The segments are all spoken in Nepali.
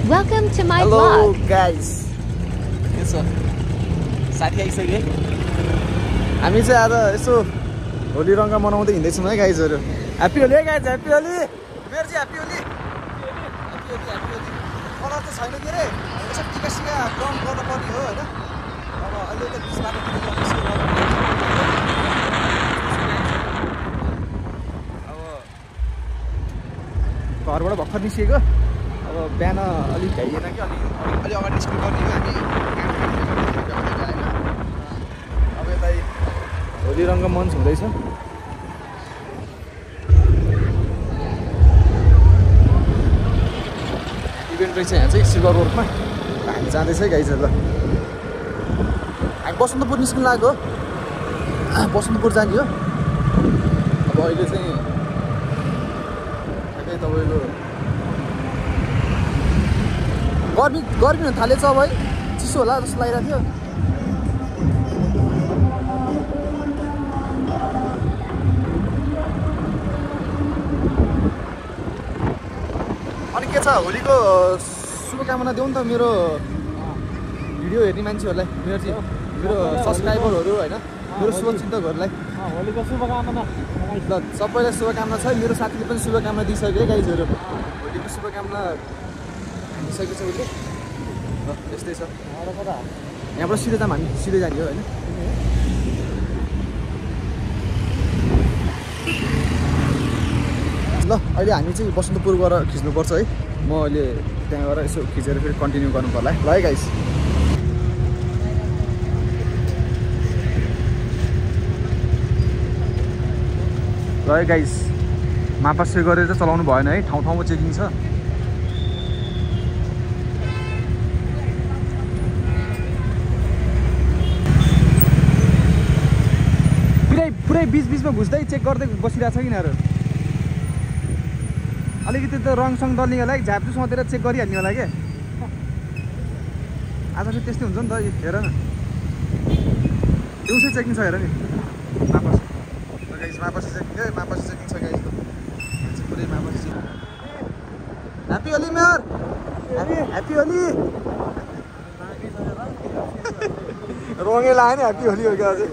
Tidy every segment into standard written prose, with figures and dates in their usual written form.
Welcome to my Hello vlog. guys. के छ साथी आइसक्यो हामी चाहिँ आज यसो होली रंग मनाउँदै हिँड्दैछौँ है गाइजहरु ह्यापी होली है गाइज ह्यापी होली मेरो चाहिँ ह्यापी होली कलर त छैन के रे यसो टिका सिका कम गर्न पर्ने हो हैन अब अहिले त बिच बाटो अब घरबाट भर्खर निस्केको अब बिहान अलिक भ्याइएन कि अलि अगाडि निस्किनु पर्ने हो हामी अब यता होली रंग मञ्च हुँदैछ इभेन्ट रहेछ यहाँ चाहिँ सिल्भर रोडमा हामी जाँदैछ है गाइजहरु ल हामी बसन्तपुर निस्किनु लाग्यो बसन्तपुर जाने हो अब अहिले चाहिँ तपाईको गर्मी हुन थालेछ अब है चिसो होला जस्तो लागिरहेको थियो अनि के छ होलीको शुभकामना देऊ नि त मेरो भिडियो हेर्ने मान्छेहरूलाई मेरो सब्सक्राइबरहरू हैन मेरो शुभचिन्तकहरूलाई होलीको शुभकामना ल सबैलाई शुभकामना छ मेरो साथीले पनि शुभकामना दिइसक्यो है गाइजहरु होलीको शुभकामना दिइसकेको छ उसले ल यस्तै छ यहाँबाट सिधै जाम हामी सिधै जाने हो हैन ल अहिले हामी चाहिँ बसन्तपुर गएर खिच्नुपर्छ है म अहिले त्यहाँ गएर यसो खिचेर फेरि कन्टिन्यू गर्नु पर्ला ल है गाइस ल है गाइस मापासे गरेर चाहिँ चलाउनु भएन है ठाउँ ठाउँमा चेकिङ छ पुरै बीचमा घुस्दै चेक गर्दै बसिरहेछ कि यिनीहरू अलिकति त रङसङ दल्ने होला कि झापझुप समातेर चेक गरिहाल्ने होला क्या आज चाहिँ त्यस्तै हुन्छ नि त हेर न दिउँसै चेकिङ छ हेर नि मापासी चेकिङ छ गाइस पुरै मापासी checking happy Holi mayor happy Holi रङै लाग्यो नि ह्यापी होली हो क्या अझै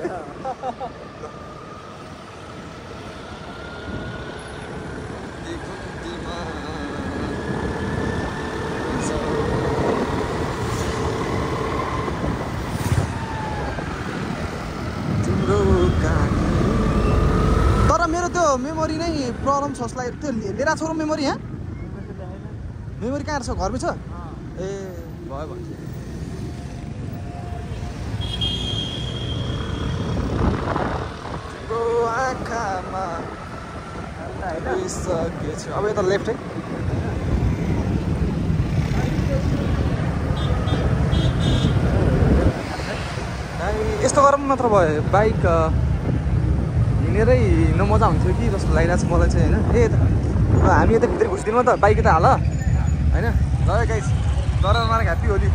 तर मेरो त्यो मेमोरी नै प्रब्लम छ जस्तो लाग्यो त्यो लिएर छोरो मेमोरी यहाँ मेमोरी कहाँ छ घरमै छ ए भयो भयो आँखामा अब यता लेफ्ट है यस्तो गरम मात्र भयो बाइक हिँडेरै हिँड्न मजा हुन्थ्यो कि जस्तो लागिरहेको छ मलाई चाहिँ होइन ए हामी यता भित्र घुसिदिनु त बाइक यता हाल होइन ल गाइस डर नमार ह्यापी होली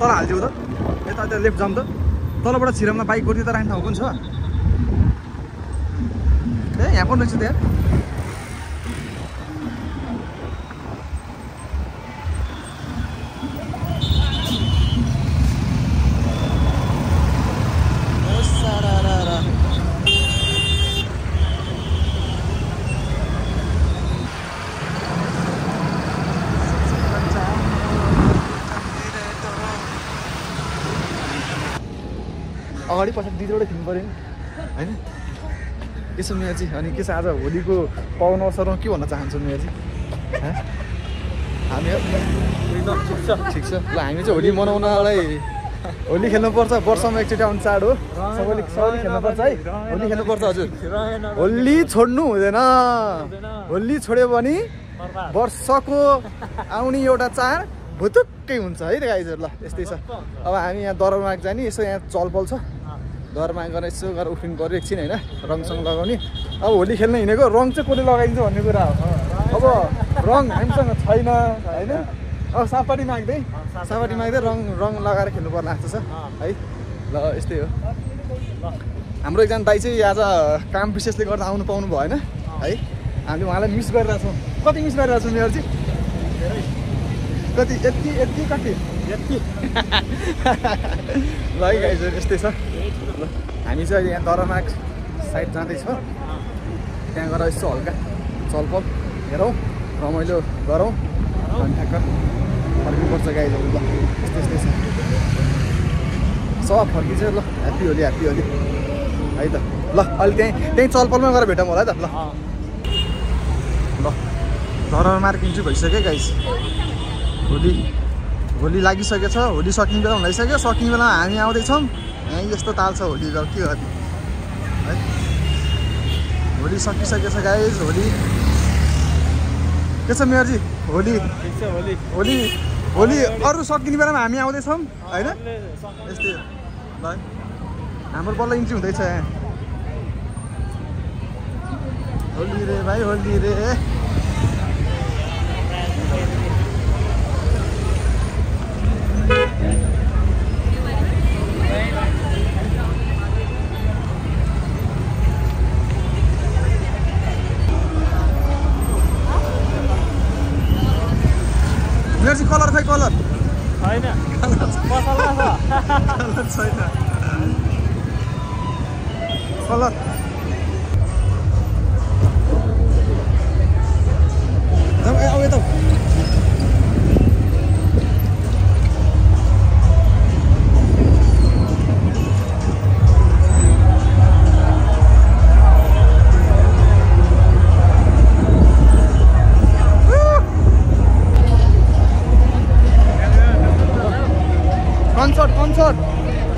तल हालिदिउ त यता लेफ्ट जाउँ त तलबाट छिराममा बाइक गर्थ्यो त राख्ने ठाउँ पनि छ ए यहाँ पनि रहेछ त्यहाँ अगाडि पछाडि दुईवटा खिच्नु पऱ्यो नि होइन के छ मेयरजी अनि के छ आज होलीको पावन अवसरमा के भन्न चाहन्छौँ मेयरजी हामी ठिक छ ल हामी चाहिँ होली मनाउनलाई होली खेल्नुपर्छ वर्षमा एकचोटि आउने चाड हो सबैले खेल्नुपर्छ है होली खेल्नुपर्छ हजुर होली छोड्नु हुँदैन होली छोड्यो भने वर्षको आउने एउटा चाड भुतुक्कै हुन्छ है त गाइजहरु ल यस्तै छ अब हामी यहाँ दरबारमाग जाने यसो यहाँ चलपल छ घरमा गएर यसो गरेर उफ्रिनु पऱ्यो एकछिन होइन रङसँग लगाउने अब होली खेल्न हिँडेको रङ चाहिँ कसले लगाइदिन्छ भन्ने कुरा हो अब रङ हामीसँग छैन होइन अब सापटी माग्दै रङ लगाएर खेल्नु पर्ला जस्तो छ है ल यस्तै हो हाम्रो एकजना दाइ चाहिँ आज काम विशेषले गर्दा आउनु पाउनु भएन है हामीले उहाँलाई मिस गरिरहेछौँ कति मिस गरिरहेछौँ मेयरजी कति यति कति ल है गाइजहरू यस्तै छ ल हामी चाहिँ यहाँ दरमार्ग साइड जाँदैछ त्यहाँ गएर यसो हल्का चलपल हेरौँ रमाइलो गरौँ अनि ठ्याक्क फर्किनुपर्छ गाइजहरू ल यस्तै छ सब फर्किन्छ ल ह्याप्पी होली है त ल अहिले त्यहीँ चलपलमा गएर भेटौँ होला है त ल दरमार्ग इन्ट्री भइसक्यो गाइस होली लागिसकेछ होली सकिने बेला हुँदैसक्यो सकिने बेलामा हामी आउँदैछौँ यहीँ यस्तो ताल छ होली र के गर्ने है होली सकिसकेछ गाइस होली के छ मेयरजी होली अरू सकिने बेलामा हामी आउँदैछौँ होइन यस्तै ल हाम्रो बल्ल इन्ट्री हुँदैछ यहाँ होली रे भाइ होली रे मेयरजी कलर खै कलर छैन कलर छैन कलर अब यता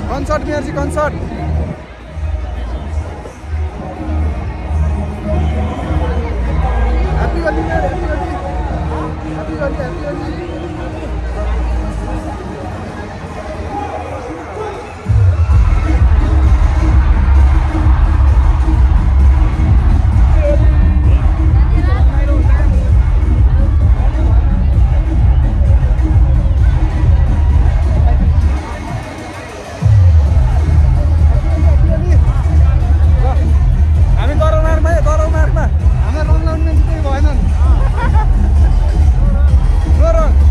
कन्सर्ट मेयरजी कन्सर्ट ह्याप्पी होली Orang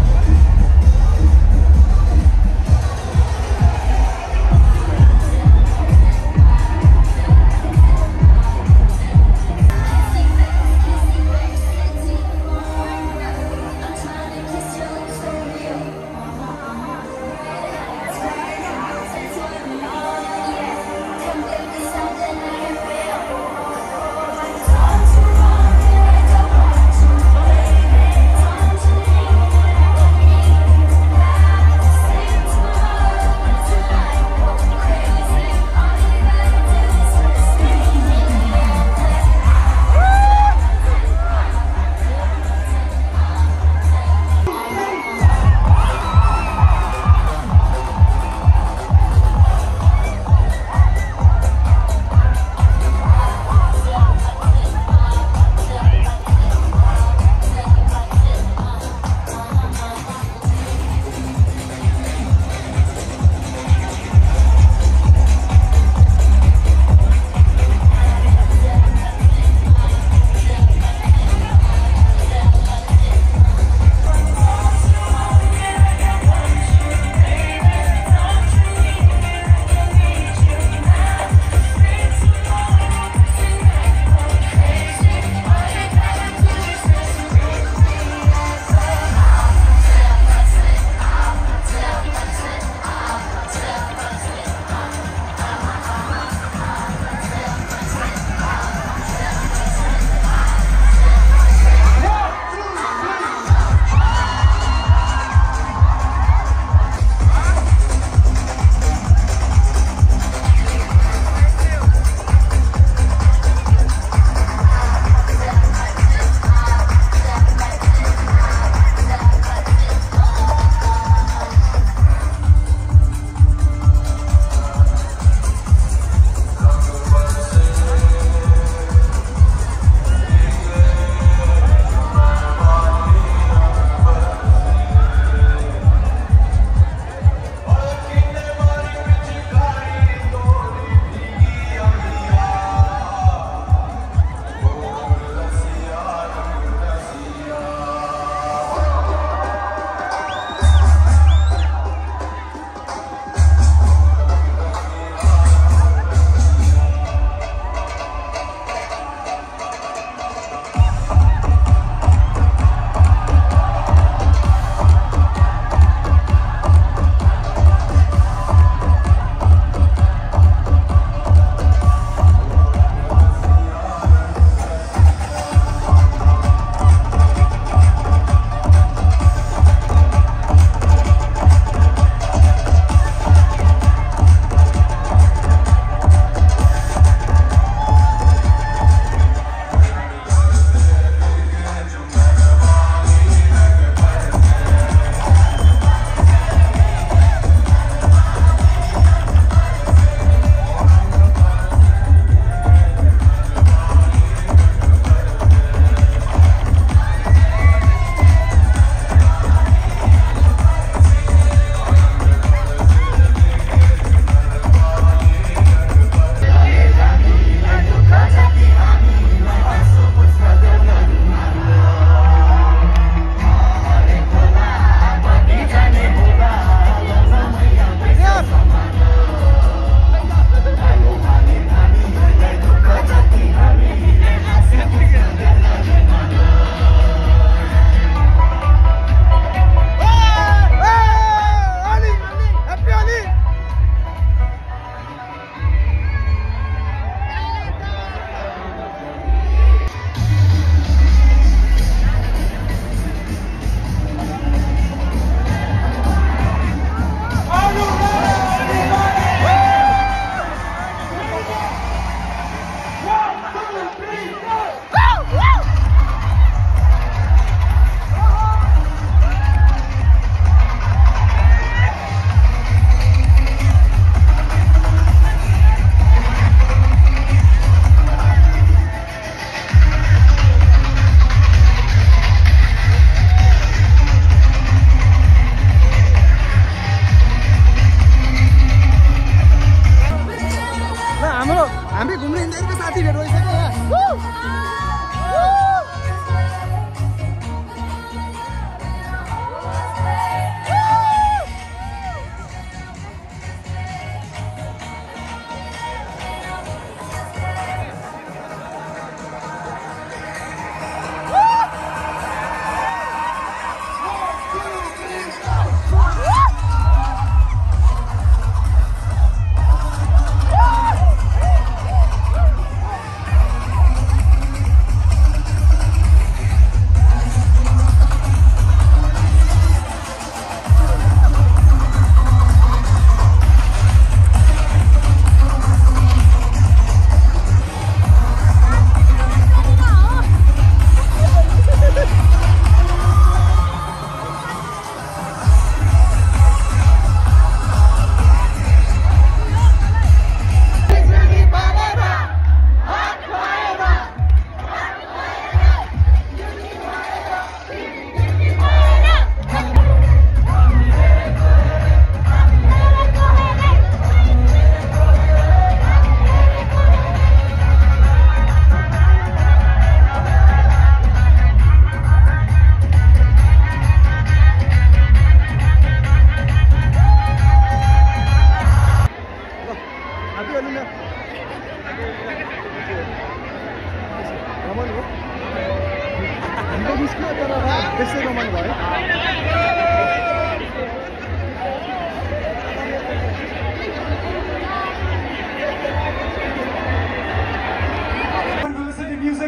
कति भेट भइसक्यो यहाँ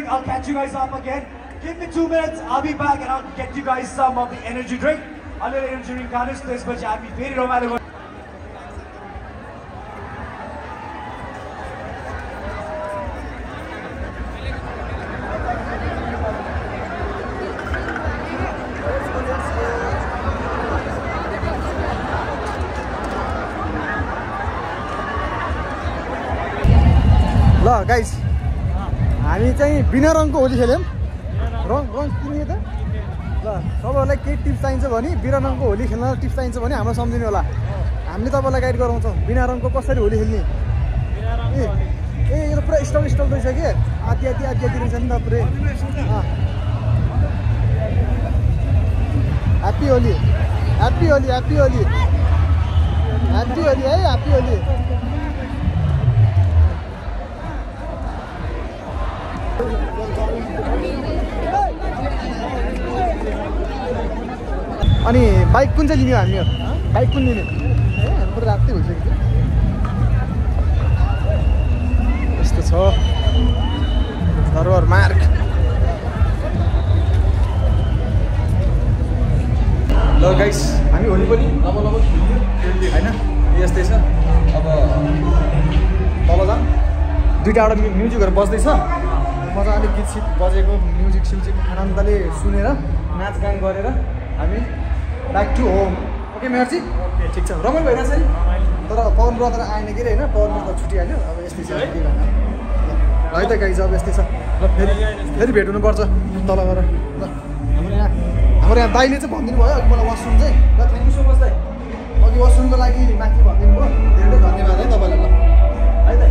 I'll catch you guys up again. Give me 2 minutes, I'll be back and I'll get you guys some of the energy drink. A little energy drink carnage to this, but I'll be very romantic. ल गाइस हामी चाहिँ बिना रङको होली खेल्यौँ रङ किन्ने त ल तपाईँहरूलाई केही टिप्स चाहिन्छ भने बिना रङको होली खेल्न टिप्स चाहिन्छ भने हाम्रो सम्झिनु होला हामीले तपाईँलाई गाइड गराउँछौँ बिना रङको कसरी होली खेल्ने ए यो पुरा स्टल रहेछ कि आदि रहेछ नि त पुरै ह्याप्पी होली है ह्याप्पी होली अनि बाइक कुन चाहिँ लिने हामी बाइक कुन लिने हाम्रो रातै भइसक्यो यस्तो छ धरोहर मार्ग ल गाइस हामी होली पनि अब होइन यस्तै छ अब तल जाम दुईवटा म्युजिकहरू बज्दैछ मजाले गीत सित बजेको म्युजिक सिउजिक आनन्दले सुनेर नाचगान गरेर हामी back to home okay Mehrji ठिक छ रमाइलो भइरहेछ नि तर पवन ब्रदर आएन के अरे होइन पवन ब्रदर छुट्टिहाल्यो अब यस्तै छ के गर्नु है त गाइस अब यस्तै छ ल फेरि भेट हुनुपर्छ तल गएर ल हाम्रो यहाँ दाइले चाहिँ भनिदिनु भयो अघि मलाई वासरुम चाहिँ ल थ्याङ्क यू सो मच दाइ अघि वासरुमको लागि माथि भनिदिनु भयो धेरै धन्यवाद है तपाईँलाई ल है त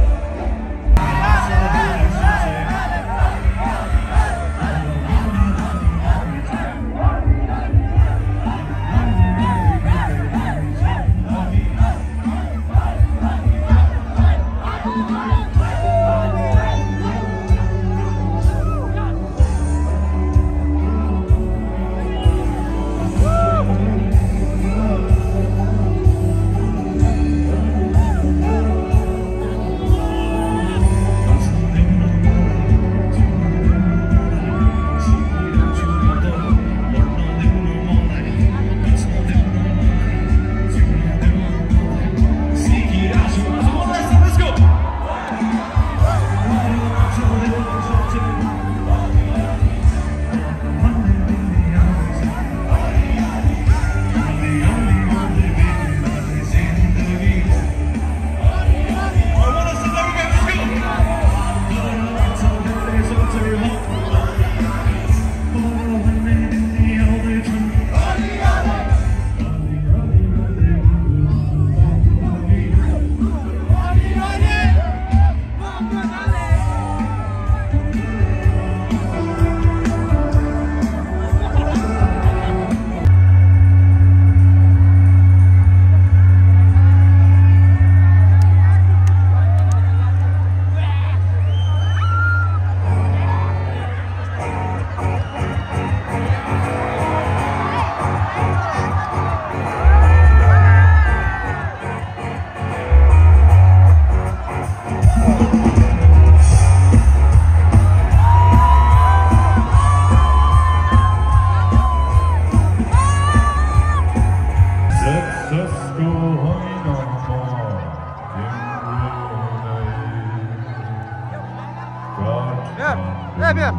मेयर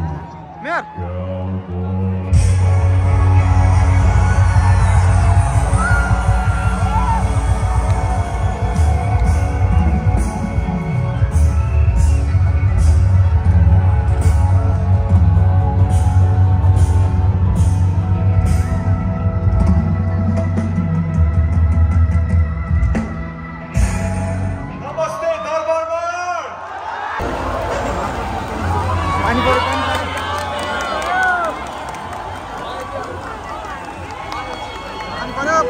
मेयर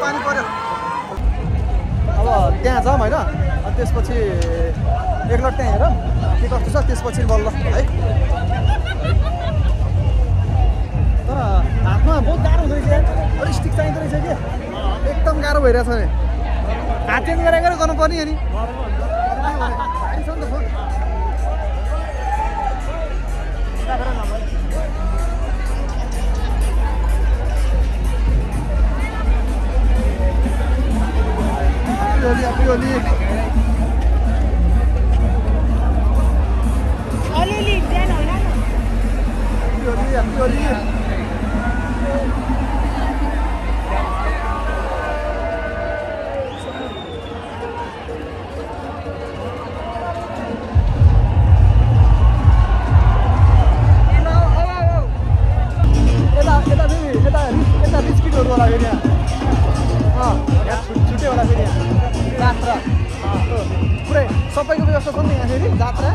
पानी पर्यो अब त्यहाँ जाऊँ होइन अनि त्यसपछि एकलट त्यहाँ हेर के कस्तो छ त्यसपछि बल्ल है तर हातमा बहुत गाह्रो हुँदो रहेछ अलिक स्टिक चाहिँदो रहेछ कि एकदम गाह्रो भइरहेछ नि हात चेन्ज गरेर गर्नुपर्ने अनि पुरै सबैको व्यवस्था छ नि यहाँ फेरि जात्रा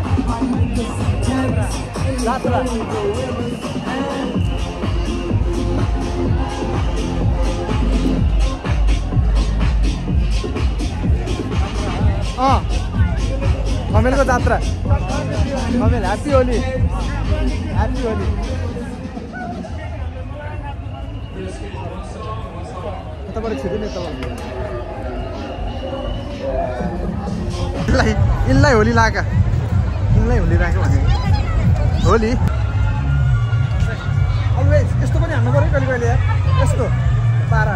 कमेलको जात्रा कमेल ह्याप्पी होली यताबाट छिटो नि यिनलाई होली लाग्यो भने होली अब यस्तो पनि हान्नु पऱ्यो कहिले कहिले यार यस्तो पारा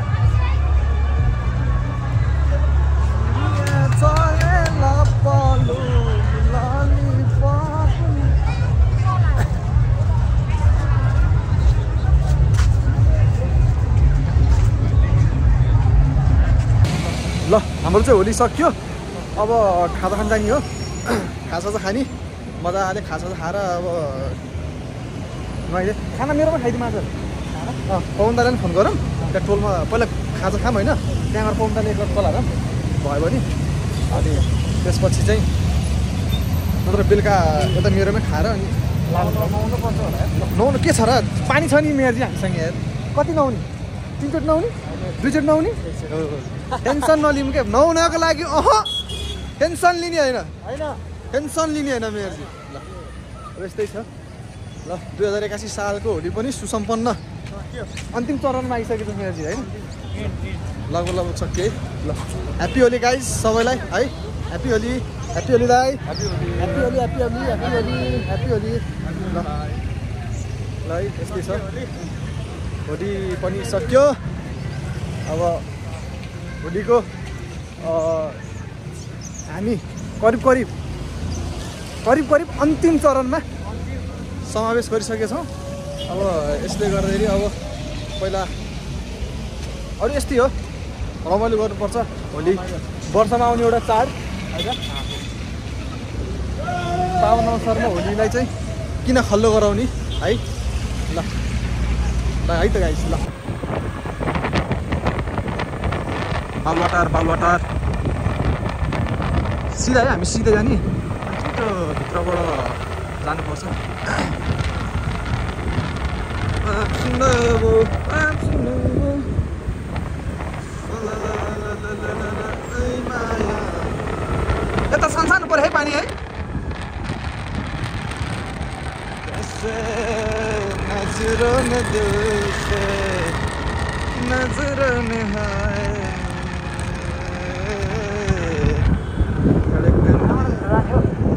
ल हाम्रो चाहिँ होली सक्यो अब खाजा खान जाने हो खाजा चाहिँ खाने मजाले खाजा खाएर अब मैले खाना मेरोमा खाइदिउँ आज पवन दाले पनि फोन गरौँ त्यहाँ टोलमा पहिला खाजा खाऊँ होइन त्यहाँ गएर पवन दाले एकवटा बोलाएर भयो भने अनि त्यसपछि चाहिँ नत्र बेलुका यता मेरोमै खाएर अनि नुहाउनु पर्छ होला नुहाउनु के छ र पानी छ नि मेरो चाहिँ हामीसँग यार कति नुहाउने 3 चोटि नुहाउने 2 चोटि नुहाउने टेन्सन नलिउँ क्या नुहाउनको लागि टेन्सन लिने होइन टेन्सन लिने होइन मेयरजी ल यस्तै छ ल 2081 सालको होली पनि सुसम्पन्न अन्तिम चरणमा आइसकेको मेयरजी होइन लगभग सक्यो है ल ह्याप्पी होली गाइज सबैलाई है ह्याप्पी होली दाइ ह्याप्पी होली ल ल यस्तै छ होली पनि सक्यो अब होलीको हामी करिब अन्तिम चरणमा समावेश गरिसकेछौँ अब यसले गर्दाखेरि अब पहिला अरू यस्तै हो रमाइलो गर्नुपर्छ होली वर्षमा आउने एउटा चाड होइन साउन अवसरमा होलीलाई चाहिँ किन खल्लो गराउने है ल है त गाइस ल बालवाटार सिधा है हामी सिधै जाने छिटो भित्रबाट जानुपर्छ यता सानो पऱ्यो है पानी है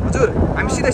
हजुर हामी सिधै